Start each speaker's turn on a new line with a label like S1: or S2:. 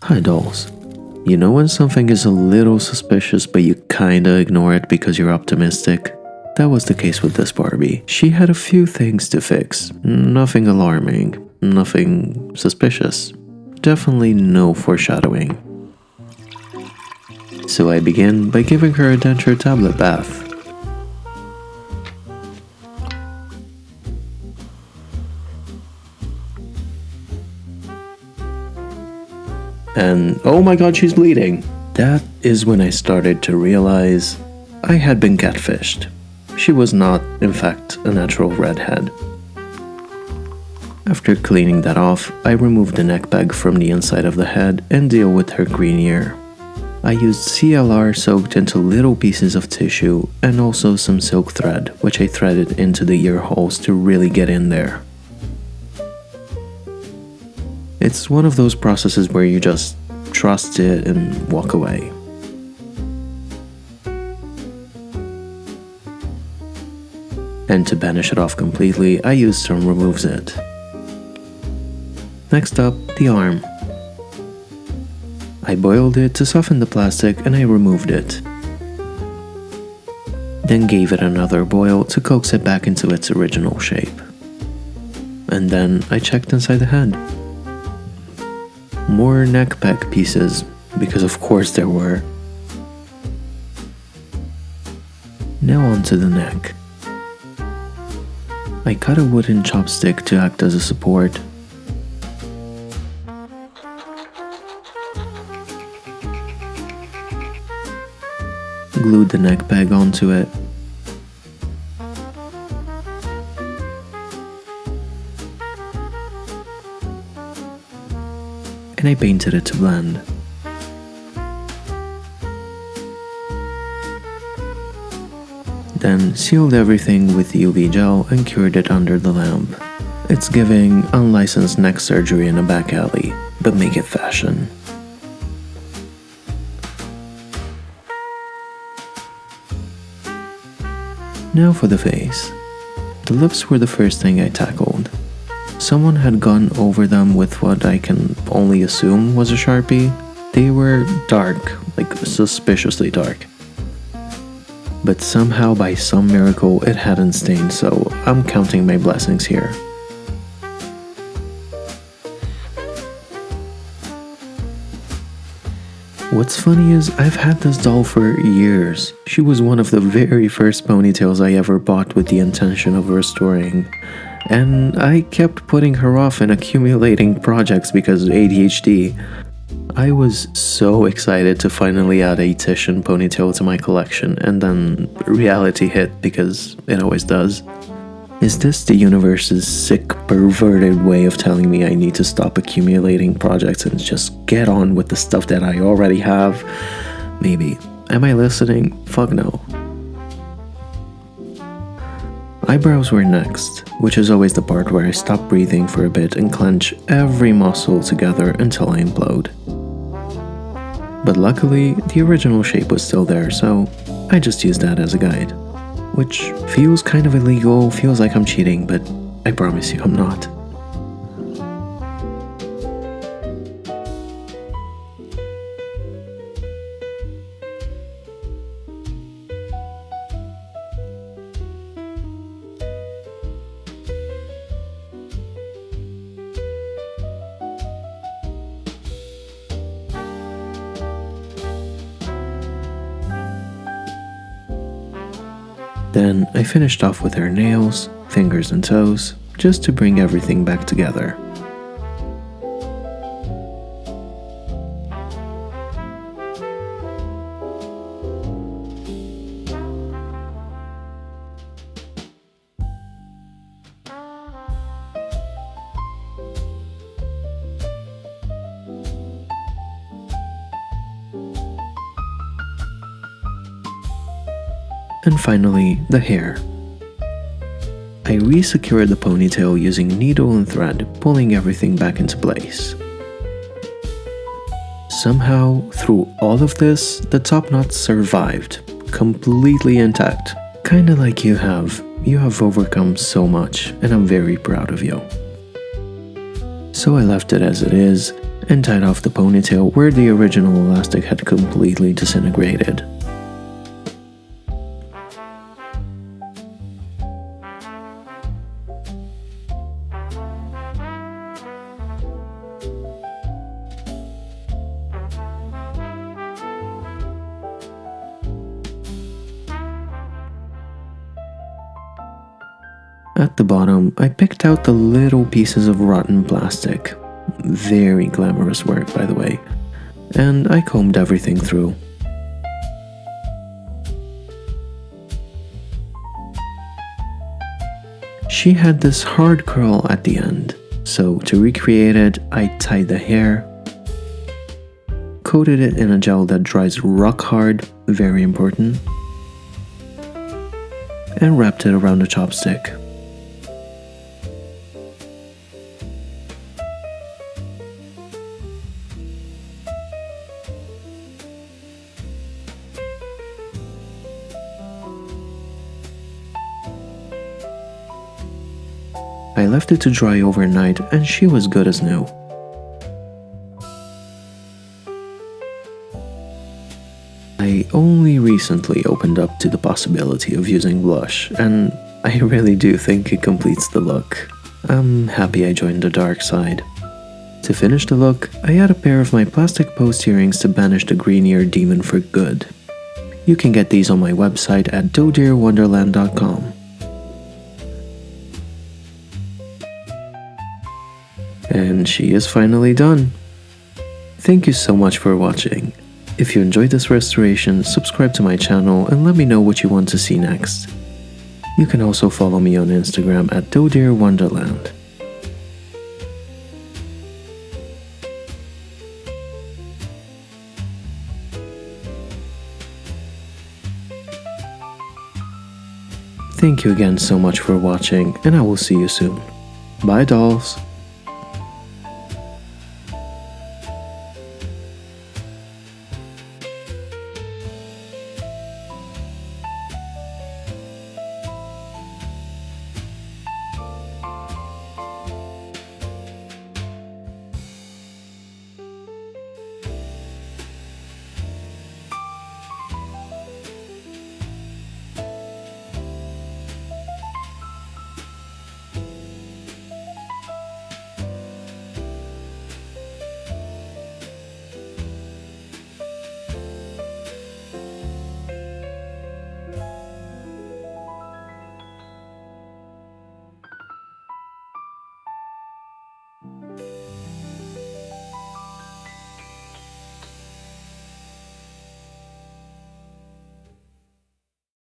S1: Hi dolls. You know when something is a little suspicious but you kinda ignore it because you're optimistic? That was the case with this Barbie. She had a few things to fix. Nothing alarming, nothing suspicious. Definitely no foreshadowing. So I begin by giving her a denture tablet bath. And oh my god, she's bleeding. That is when I started to realize I had been catfished. She was not, in fact, a natural redhead. After cleaning that off, I removed the neck bag from the inside of the head and deal with her green ear. I used CLR soaked into little pieces of tissue and also some silk thread, which I threaded into the ear holes to really get in there. It's one of those processes where you just trust it and walk away. And to banish it off completely, I used some Remove It. Next up, the arm. I boiled it to soften the plastic and I removed it. Then gave it another boil to coax it back into its original shape. And then I checked inside the head. More neck peg pieces, because of course there were. Now onto the neck. I cut a wooden chopstick to act as a support. Glued the neck peg onto it. And I painted it to blend. Then sealed everything with UV gel and cured it under the lamp. It's giving unlicensed neck surgery in a back alley, but make it fashion. Now for the face. The lips were the first thing I tackled. Someone had gone over them with what I can only assume was a Sharpie. They were dark, like suspiciously dark. But somehow by some miracle it hadn't stained, so I'm counting my blessings here. What's funny is I've had this doll for years. She was one of the very first ponytails I ever bought with the intention of restoring. And I kept putting her off and accumulating projects because of ADHD. I was so excited to finally add a Titian ponytail to my collection, and then reality hit because it always does. Is this the universe's sick, perverted way of telling me I need to stop accumulating projects and just get on with the stuff that I already have? Maybe. Am I listening? Fuck no. Eyebrows were next, which is always the part where I stop breathing for a bit and clench every muscle together until I implode. But luckily, the original shape was still there, so I just used that as a guide. Which feels kind of illegal, feels like I'm cheating, but I promise you I'm not. Then I finished off with her nails, fingers and toes, just to bring everything back together. And finally, the hair. I re-secured the ponytail using needle and thread, pulling everything back into place. Somehow, through all of this, the top knot survived, completely intact. Kinda like you have. You have overcome so much, and I'm very proud of you. So I left it as it is, and tied off the ponytail where the original elastic had completely disintegrated. At the bottom, I picked out the little pieces of rotten plastic. Very glamorous work, by the way. And I combed everything through. She had this hard curl at the end, so to recreate it, I tied the hair, coated it in a gel that dries rock hard, very important, and wrapped it around the chopstick. I left it to dry overnight and she was good as new. I only recently opened up to the possibility of using blush, and I really do think it completes the look. I'm happy I joined the dark side. To finish the look, I add a pair of my plastic post earrings to banish the green-eared demon for good. You can get these on my website at dodearwonderland.com. And she is finally done. Thank you so much for watching. If you enjoyed this restoration, subscribe to my channel and let me know what you want to see next. You can also follow me on Instagram at dodearwonderland. Thank you again so much for watching, and I will see you soon. Bye dolls!